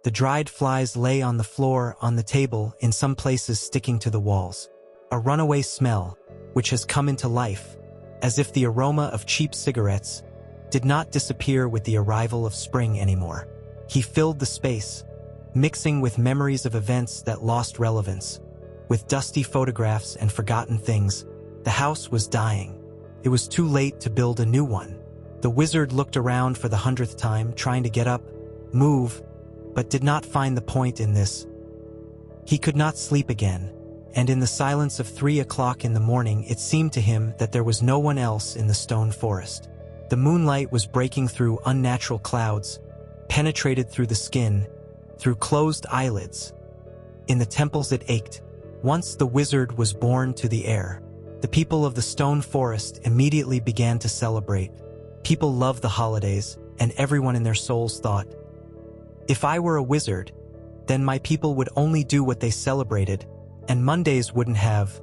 The dried flies lay on the floor, on the table, in some places sticking to the walls. A runaway smell, which has come into life, as if the aroma of cheap cigarettes did not disappear with the arrival of spring anymore. He filled the space, mixing with memories of events that lost relevance, with dusty photographs and forgotten things. The house was dying. It was too late to build a new one. The wizard looked around for the 100th time, trying to get up, move, but did not find the point in this. He could not sleep again, and in the silence of 3 o'clock in the morning it seemed to him that there was no one else in the stone forest. The moonlight was breaking through unnatural clouds, penetrated through the skin, through closed eyelids. In the temples it ached. Once the wizard was born to the air. The people of the stone forest immediately began to celebrate. People loved the holidays, and everyone in their souls thought, "If I were a wizard, then my people would only do what they celebrated, and Mondays wouldn't have."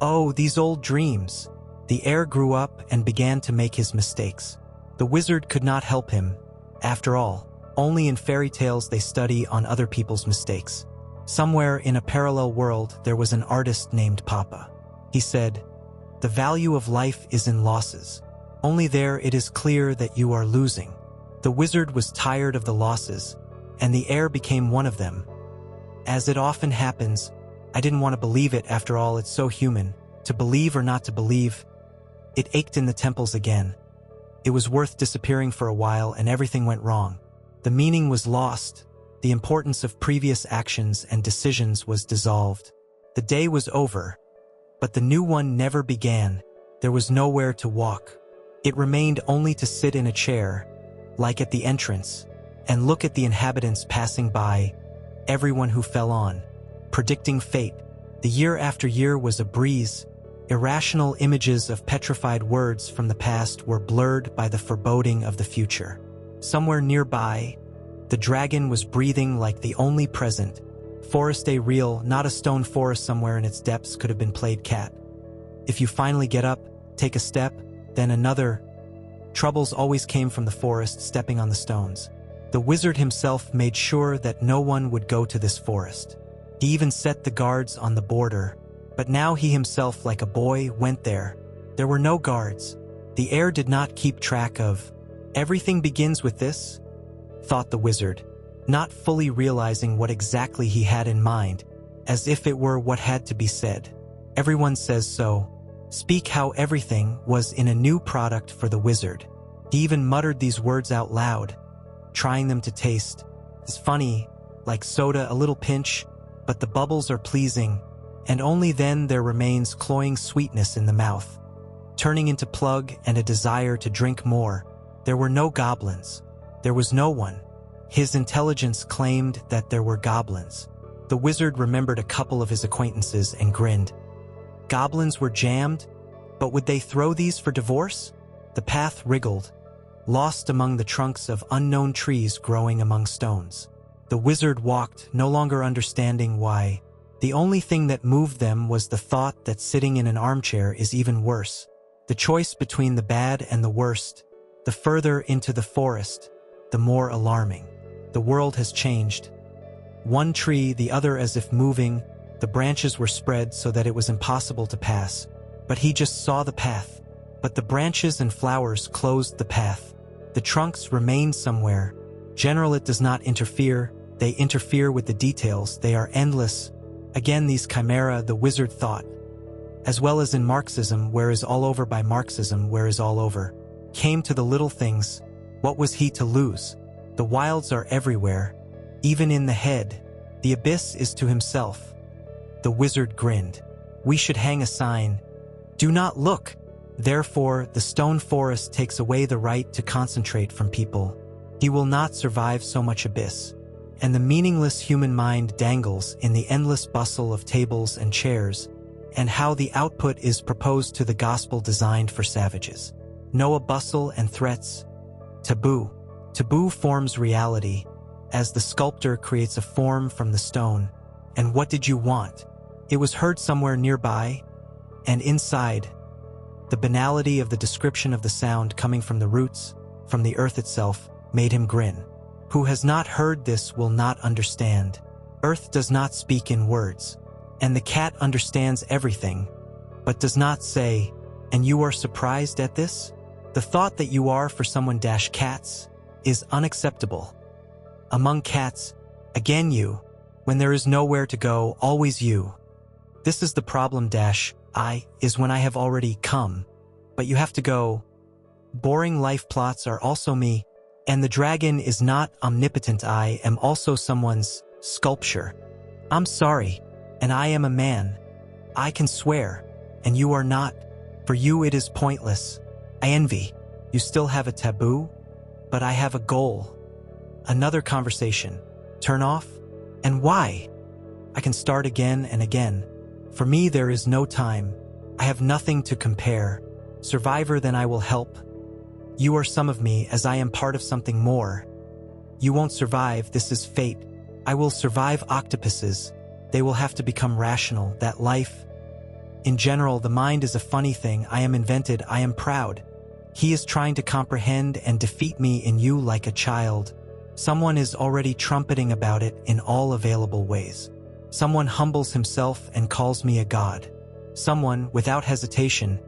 Oh, these old dreams! The heir grew up and began to make his mistakes. The wizard could not help him. After all, only in fairy tales they study on other people's mistakes. Somewhere in a parallel world there was an artist named Papa. He said, "The value of life is in losses. Only there it is clear that you are losing." The wizard was tired of the losses, and the heir became one of them. As it often happens, I didn't want to believe it. After all, it's so human. To believe or not to believe. It ached in the temples again. It was worth disappearing for a while, and everything went wrong. The meaning was lost. The importance of previous actions and decisions was dissolved. The day was over, but the new one never began. There was nowhere to walk. It remained only to sit in a chair, like at the entrance, and look at the inhabitants passing by, everyone who fell on, predicting fate. The year after year was a breeze. Irrational images of petrified words from the past were blurred by the foreboding of the future. Somewhere nearby, the dragon was breathing like the only present. Forest a real, not a stone forest. Somewhere in its depths could have been played cat. If you finally get up, take a step, then another. Troubles always came from the forest, stepping on the stones. The wizard himself made sure that no one would go to this forest. He even set the guards on the border. But now he himself, like a boy, went there. There were no guards. The heir did not keep track of. Everything begins with this, thought the wizard, not fully realizing what exactly he had in mind, as if it were what had to be said. Everyone says so. Speak how everything was in a new product for the wizard. He even muttered these words out loud, trying them to taste. It's funny, like soda, a little pinch, but the bubbles are pleasing, and only then there remains cloying sweetness in the mouth, turning into plug and a desire to drink more. There were no goblins. There was no one. His intelligence claimed that there were goblins. The wizard remembered a couple of his acquaintances and grinned. Goblins were jammed, but would they throw these for divorce? The path wriggled, lost among the trunks of unknown trees growing among stones. The wizard walked, no longer understanding why. The only thing that moved them was the thought that sitting in an armchair is even worse. The choice between the bad and the worst. The further into the forest, the more alarming. The world has changed. One tree, the other as if moving, the branches were spread so that it was impossible to pass. But he just saw the path. But the branches and flowers closed the path. The trunks remained somewhere. General, it does not interfere. They interfere with the details. They are endless. Again, these chimera, the wizard thought. As well as in Marxism, where is all over by Marxism, where is all over. Came to the little things. What was he to lose? The wilds are everywhere, even in the head. The abyss is to himself. The wizard grinned. We should hang a sign. Do not look. Therefore, the stone forest takes away the right to concentrate from people. He will not survive so much abyss. And the meaningless human mind dangles in the endless bustle of tables and chairs, and how the output is proposed to the gospel designed for savages. Noah bustle and threats. Taboo. Taboo forms reality, as the sculptor creates a form from the stone. And what did you want? It was heard somewhere nearby, and inside. The banality of the description of the sound coming from the roots, from the earth itself, made him grin. Who has not heard this will not understand. Earth does not speak in words, and the cat understands everything, but does not say, and you are surprised at this? The thought that you are for someone - cats is unacceptable. Among cats, again you, when there is nowhere to go, always you. This is the problem - I is when I have already come, but you have to go. Boring life plots are also me, and the dragon is not omnipotent. I am also someone's sculpture. I'm sorry, and I am a man. I can swear, and you are not. For you it is pointless. I envy. You still have a taboo, but I have a goal. Another conversation. Turn off? And why? I can start again and again. For me there is no time. I have nothing to compare. Survivor, then I will help. You are some of me, as I am part of something more. You won't survive, this is fate. I will survive octopuses. They will have to become rational, that life. In general, the mind is a funny thing. I am invented, I am proud. He is trying to comprehend and defeat me in you like a child. Someone is already trumpeting about it in all available ways. Someone humbles himself and calls me a god. Someone, without hesitation,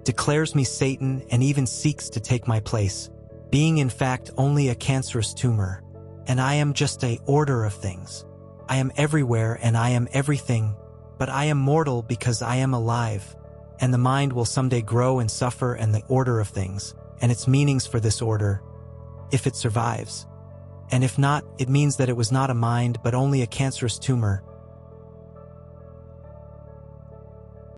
declares me Satan and even seeks to take my place, being in fact only a cancerous tumor. And I am just a order of things. I am everywhere and I am everything, but I am mortal because I am alive. And the mind will someday grow and suffer, and the order of things, and its meanings for this order, if it survives. And if not, it means that it was not a mind but only a cancerous tumor,